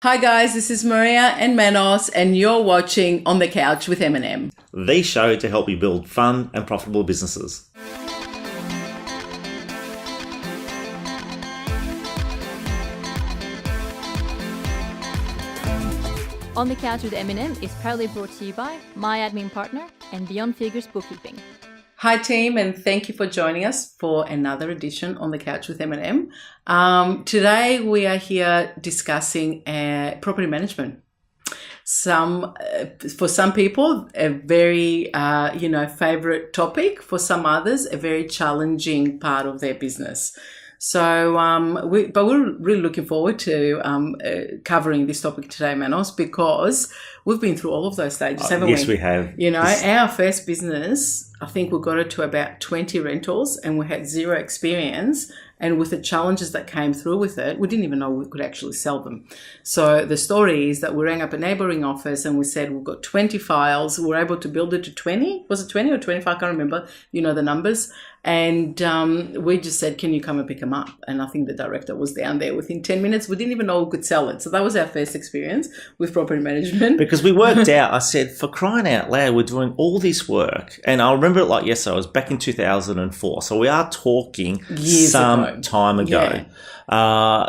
Hi guys, this is Maria and Manos, and you're watching On the Couch with M&M. The show to help you build fun and profitable businesses. On the Couch with M&M is proudly brought to you by my admin partner and Beyond Figures Bookkeeping. Hi team, and thank you for joining us for another edition On the Couch with M&M. Today we are here discussing property management. For some people, a very favorite topic. For some others, a very challenging part of their business. So, we're really looking forward to covering this topic today, Manos, because we've been through all of those stages, haven't we? Yes, we have. Our first business, I think we got it to about 20 rentals, and we had zero experience. And with the challenges that came through with it, we didn't even know we could actually sell them. So the story is that we rang up a neighboring office and we said, we've got 20 files. We were able to build it to 20. Was it 20 or 25? I can't remember. You know the numbers. And we just said, can you come and pick them up? And I think the director was down there within 10 minutes. We didn't even know we could sell it. So that was our first experience with property management. Because we worked out, I said, for crying out loud, we're doing all this work. And I remember it like yesterday. I was back in 2004. So we are talking Years ago. Time ago. Yeah.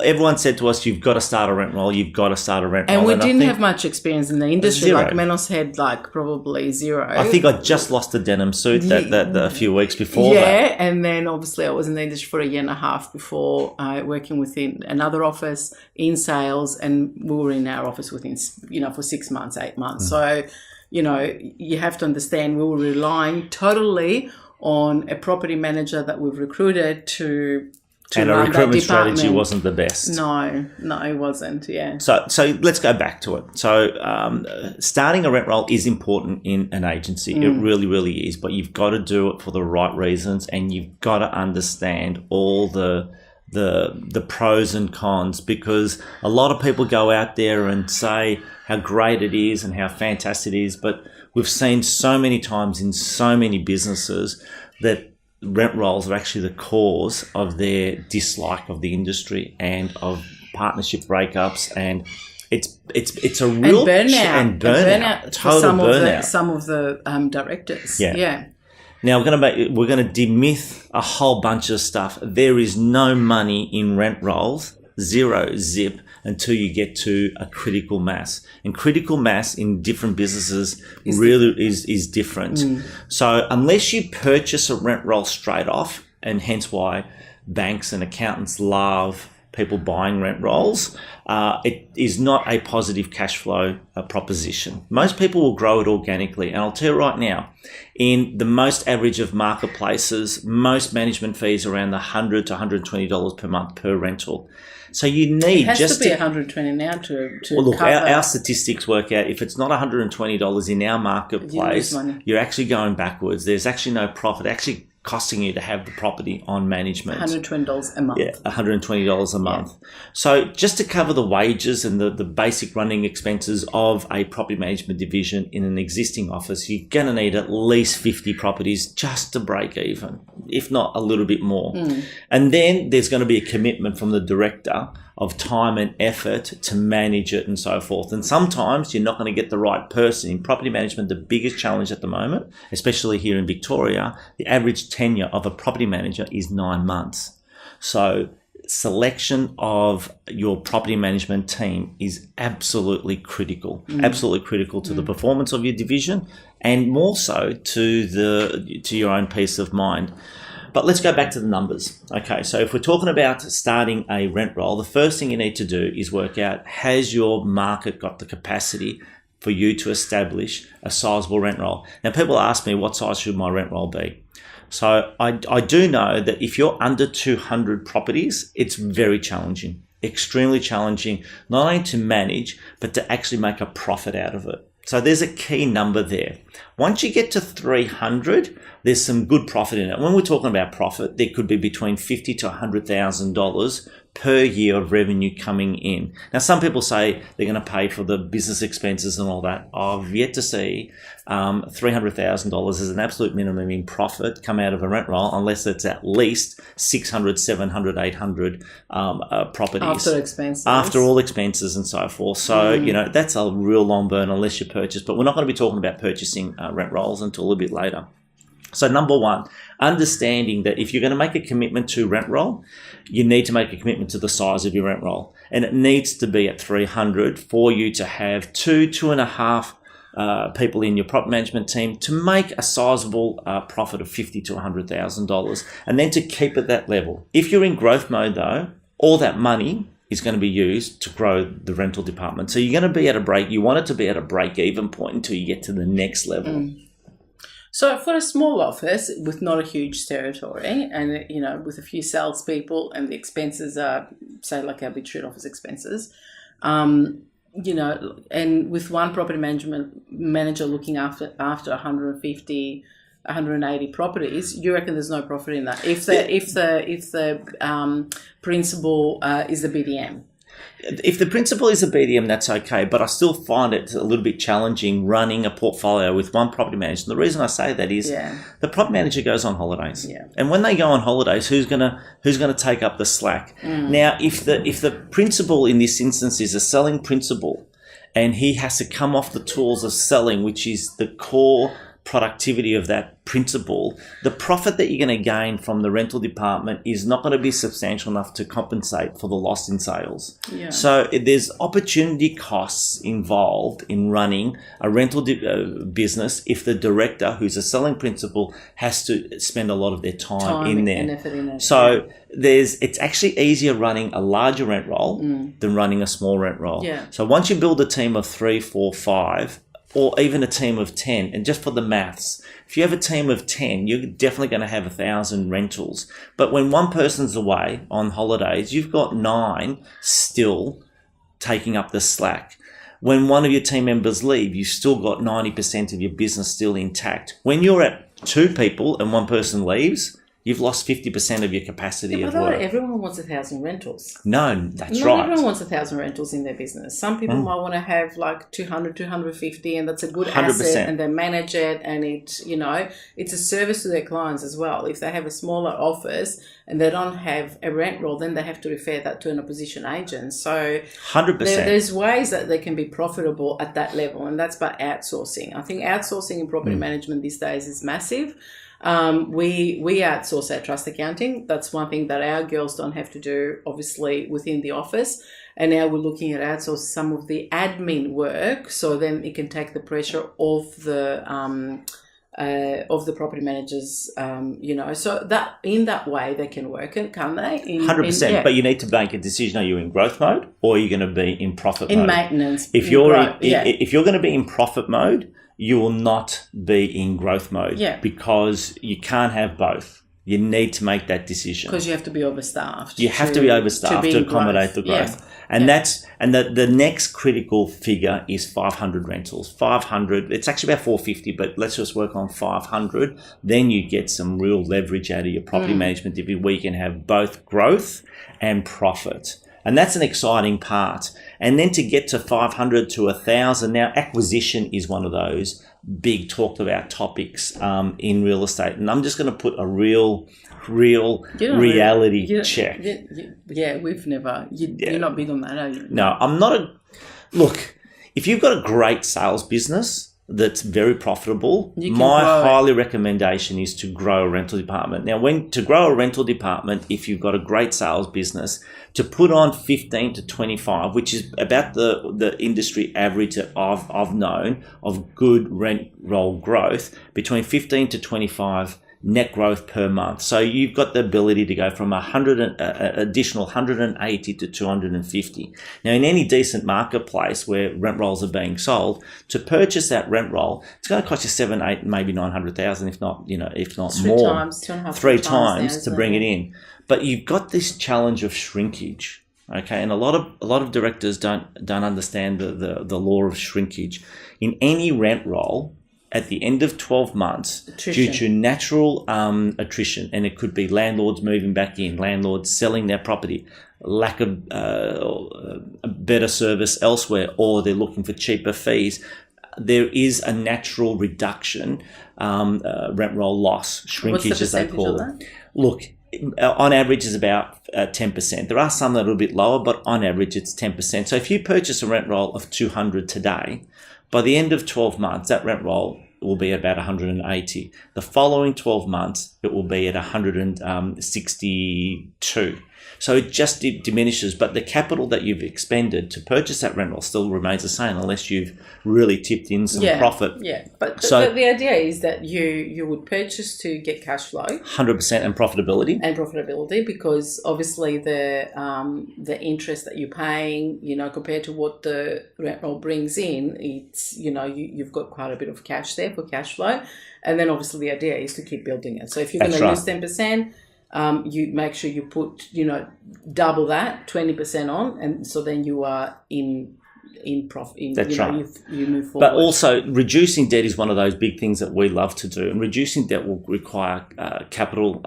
Everyone said to us, you've got to start a rent roll. You've got to start a rent roll. And we didn't have much experience in the industry. Zero. Like Manos had probably zero. I think I just lost a denim suit that a few weeks before that. Yeah, and then obviously I was in the industry for a year and a half before working within another office in sales, and we were in our office within, for 6 months, 8 months. So, you have to understand we were relying totally on a property manager that we've recruited to and run our recruitment that department. strategy wasn't the best. No, it wasn't, yeah. So let's go back to it. So starting a rent roll is important in an agency. It really, really is. But you've got to do it for the right reasons, and you've got to understand all the pros and cons, because a lot of people go out there and say how great it is and how fantastic it is. But we've seen so many times in so many businesses that rent rolls are actually the cause of their dislike of the industry and of partnership breakups, and it's a real and burnout total for burnout. some of the directors. Yeah. Now we're going to demyth a whole bunch of stuff. There is no money in rent rolls, zero zip, until you get to a critical mass. And critical mass in different businesses is different. So unless you purchase a rent roll straight off, and hence why banks and accountants love people buying rent rolls, it is not a positive cash flow proposition. Most people will grow it organically. And I'll tell you right now, in the most average of marketplaces, most management fees are around the $100 to $120 per month per rental. So you need it has to be 120 now to look, cover. our statistics work out if it's not $120 in our marketplace, you're actually going backwards. There's actually no profit. Actually costing you to have the property on management. $120 a month. Yeah, $120 a month. Yeah. So just to cover the wages and the basic running expenses of a property management division in an existing office, you're going to need at least 50 properties just to break even, if not a little bit more. And then there's going to be a commitment from the director of time and effort to manage it and so forth. And sometimes you're not going to get the right person. In property management, the biggest challenge at the moment, especially here in Victoria, the average tenure of a property manager is 9 months. So selection of your property management team is absolutely critical, absolutely critical to the performance of your division, and more so to your own peace of mind. But let's go back to the numbers. Okay, so if we're talking about starting a rent roll, the first thing you need to do is work out, has your market got the capacity for you to establish a sizable rent roll? Now, people ask me, what size should my rent roll be? So I do know that if you're under 200 properties, it's very challenging, extremely challenging, not only to manage, but to actually make a profit out of it. So there's a key number there. Once you get to 300, there's some good profit in it. When we're talking about profit, there could be between $50,000 to $100,000 per year of revenue coming in. Now, some people say they're going to pay for the business expenses and all that. I've yet to see $300,000 as an absolute minimum in profit come out of a rent roll unless it's at least 600, 700, 800 properties. After expenses. After all expenses and so forth. So, you know, that's a real long burn unless you purchase. But we're not going to be talking about purchasing rent rolls until a little bit later. So number one, understanding that if you're going to make a commitment to rent roll, you need to make a commitment to the size of your rent roll. And it needs to be at 300 for you to have 2.5 people in your property management team to make a sizable profit of $50,000 to $100,000 and then to keep at that level. If you're in growth mode though, all that money is going to be used to grow the rental department. So you're going to be at a break. You want it to be at a break-even point until you get to the next level. So for a small office with not a huge territory and, you know, with a few salespeople and the expenses are, say, like our big street office expenses, you know, and with one property manager looking after 150, 180 properties, you reckon there's no profit in that if the principal is the BDM? If the principal is a BDM, that's okay, but I still find it a little bit challenging running a portfolio with one property manager. And the reason I say that is the property manager goes on holidays, and when they go on holidays, who's gonna take up the slack? Now, if the principal in this instance is a selling principal, and he has to come off the tools of selling, which is the core productivity of that principal, the profit that you're going to gain from the rental department is not going to be substantial enough to compensate for the loss in sales. So there's opportunity costs involved in running a rental business if the director, who's a selling principal, has to spend a lot of their time in there. And effort in it. So it's actually easier running a larger rent roll than running a small rent roll. So once you build a team of 3, 4, 5, or even a team of 10, and just for the maths, if you have a team of 10, you're definitely going to have 1,000 rentals. But when one person's away on holidays, you've got 9 still taking up the slack. When one of your team members leave, you've still got 90% of your business still intact. When you're at 2 people and one person leaves, you've lost 50% of your capacity of work. Not everyone wants 1,000 rentals. No, that's Not right. everyone wants 1,000 rentals in their business. Some people might want to have like 200, 250, and that's a good 100%. asset, and they manage it, and it, you know, it's a service to their clients as well. If they have a smaller office and they don't have a rent roll, then they have to refer that to an opposition agent. So 100%. There's ways that they can be profitable at that level, and that's by outsourcing. I think outsourcing in property management these days is massive. We outsource our trust accounting. That's one thing that our girls don't have to do, obviously, within the office. And now we're looking at outsourcing some of the admin work, so then it can take the pressure off the property managers. You know, so that in that way they can work it, can't they? 100%. But you need to make a decision: are you in growth mode or are you going to be in profit mode? In maintenance. If you're if you're going to be in profit mode, you will not be in growth mode because you can't have both. You need to make that decision. Because you have to be overstaffed. You have to be overstaffed to accommodate the growth. And the next critical figure is 500 rentals. 500, it's actually about 450, but let's just work on 500. Then you get some real leverage out of your property management if we can have both growth and profit. And that's an exciting part. And then to get to 500 to 1,000, now acquisition is one of those big talked about topics in real estate. And I'm just going to put a real reality check. We've never. You're not big on that, are you? No, I'm not. Look, if you've got a great sales business that's very profitable, my highly recommendation is to grow a rental department. Now, to grow a rental department, if you've got a great sales business, to put on 15 to 25, which is about the industry average that I've known of good rent roll growth, between 15 to 25 net growth per month. So you've got the ability to go from additional 180 to 250. Now, in any decent marketplace where rent rolls are being sold, to purchase that rent roll, it's going to cost you 7, 8, maybe 900,000, if not more. Three times to bring it in. But you've got this challenge of shrinkage. Okay, and a lot of directors don't understand the law of shrinkage. In any rent roll, at the end of 12 months, due to natural attrition, and it could be landlords moving back in, landlords selling their property, lack of better service elsewhere, or they're looking for cheaper fees, there is a natural reduction, rent roll loss, shrinkage as they call it. Look, on average is about 10%. There are some that are a little bit lower, but on average it's 10%. So if you purchase a rent roll of 200 today, by the end of 12 months, that rent roll will be about 180. The following 12 months, it will be at 162. So it just diminishes, but the capital that you've expended to purchase that rent roll still remains the same unless you've really tipped in some profit. Yeah, but the idea is that you would purchase to get cash flow. 100% and profitability. Because obviously the interest that you're paying, compared to what the rent roll brings in, it's, you've got quite a bit of cash there for cash flow. And then obviously the idea is to keep building it. So if you're going to use 10%, you make sure you put, double that, 20% on, and so then you are in profit. That's right. You move forward. But also, reducing debt is one of those big things that we love to do, and reducing debt will require capital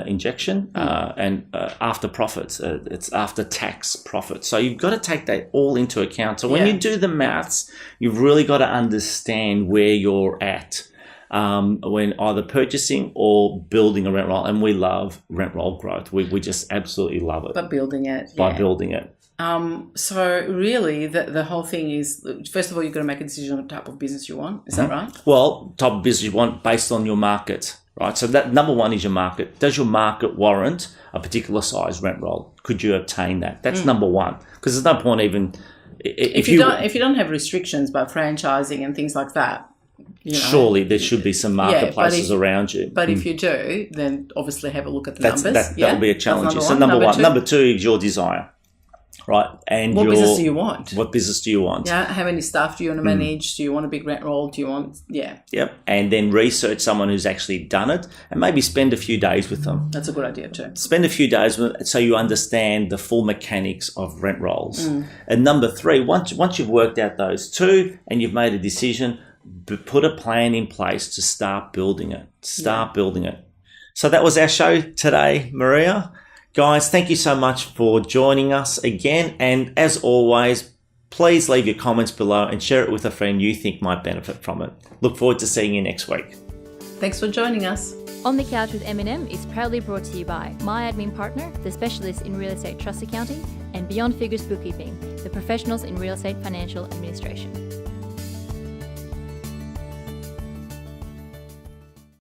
injection and after profits. It's after tax profits. So you've got to take that all into account. So when you do the maths, you've really got to understand where you're at. When either purchasing or building a rent roll, and we love rent roll growth. We just absolutely love it. But building it. Building it. So really the whole thing is, first of all, you've got to make a decision on the type of business you want. Is that right? Well, type of business you want based on your market, right? So that number one is your market. Does your market warrant a particular size rent roll? Could you obtain that? That's number one. Because there's no point even... If you don't have restrictions by franchising and things like that, surely there should be some marketplaces around you. But if you do, then obviously have a look at the numbers. That will be a challenge. So number one. Number two is your desire, right? And what business do you want? What business do you want? Yeah. How many staff do you want to manage? Do you want a big rent roll? Do you want... Yeah. Yep. And then research someone who's actually done it and maybe spend a few days with them. That's a good idea too. Spend a few days with them so you understand the full mechanics of rent rolls. And number three, once you've worked out those two and you've made a decision, put a plan in place to start building it. Building it. So that was our show today, Maria. Guys, thank you so much for joining us again. And as always, please leave your comments below and share it with a friend you think might benefit from it. Look forward to seeing you next week. Thanks for joining us. On the Couch with M&M is proudly brought to you by my admin partner, the specialist in real estate trust accounting, and Beyond Figures Bookkeeping, the professionals in real estate financial administration.